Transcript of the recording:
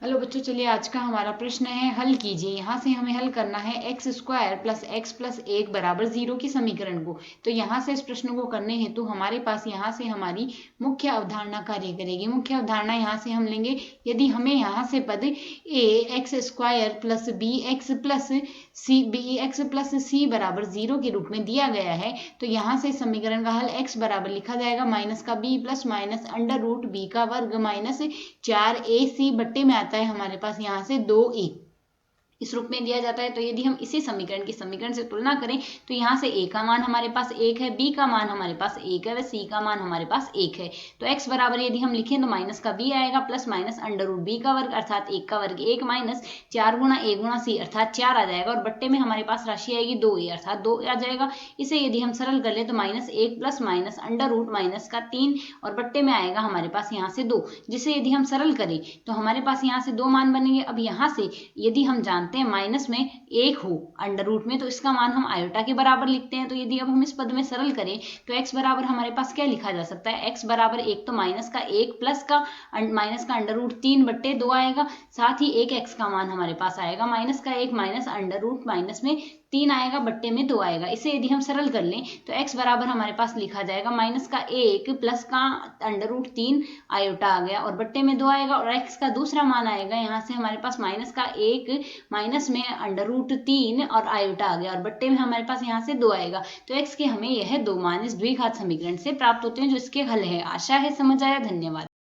Hello बच्चों, चलिए आज का हमारा प्रश्न है हल कीजिए। यहाँ से हमें हल करना है x square plus x plus एक बराबर 0 की समीकरण को। तो यहाँ से इस प्रश्न को करने हेतु हमारे पास यहाँ से हमारी मुख्य अवधारणा कार्य करेगी। मुख्य अवधारणा यहाँ से हम लेंगे, यदि हमें यहाँ से पद A X square plus B X plus C बराबर 0 के रूप में दिया गया है, तो यहाँ से समीकरण का हल एक्स बराबर लिखा जाएगा माइनस का b plus minus under root b का वर्ग माइनस 4ac बट्टे में आता है हमारे पास यहाँ से 2a इस रूप में दिया जाता है। तो यदि हम इसी समीकरण की समीकरण से तुलना करें तो यहाँ से a का मान हमारे पास 1 है, b का मान हमारे पास 1 है व c का मान हमारे पास 1 है। तो x बराबर यदि हम लिखें तो माइनस का b आएगा plus minus under root b का वर्ग अर्थात 1 का वर्ग 1 माइनस 4 गुणा a गुणा c अर्थात 4 आ जाएगा और बट्टे में हमारे पास राशि आएगी 2a अर्थात 2 आ जाएगा। इसे यदि हम सरल कर ले तो minus 1 plus minus under root minus का 3 और बट्टे में आएगा हमारे पास यहाँ से 2, जिसे यदि हम सरल करें तो हमारे पास यहाँ से 2 मान बनेंगे। अब यहाँ से यदि हम जानते हैं माइनस में 1 हो अंडर रूट में तो इसका मान हम आयोटा के बराबर लिखते हैं। तो यदि अब हम इस पद में सरल करें तो x बराबर हमारे पास क्या लिखा जा सकता है, x बराबर 1 तो माइनस का 1 प्लस का माइनस का अंडर रूट 3 बट्टे 2 आएगा, साथ ही एक x का मान हमारे पास आएगा माइनस का 1 माइनस अंडर रूट माइनस में 3 आएगा बट्टे में 2 आएगा। इसे यदि हम सरल कर लें तो x बराबर हमारे पास लिखा जाएगा माइनस का 1 प्लस का अंडर रूट 3 आयोटा आ गया और बट्टे में 2 आएगा और x का दूसरा मान आएगा यहाँ से हमारे पास माइनस का 1 माइनस में अंडर रूट 3 और आयोटा आ गया और बट्टे में हमारे पास यहाँ से 2 आएगा। तो x के हमें यह 2 मान इस द्विघात समीकरण से प्राप्त होते हैं जो इसके हल है। आशा है समझ आया। धन्यवाद।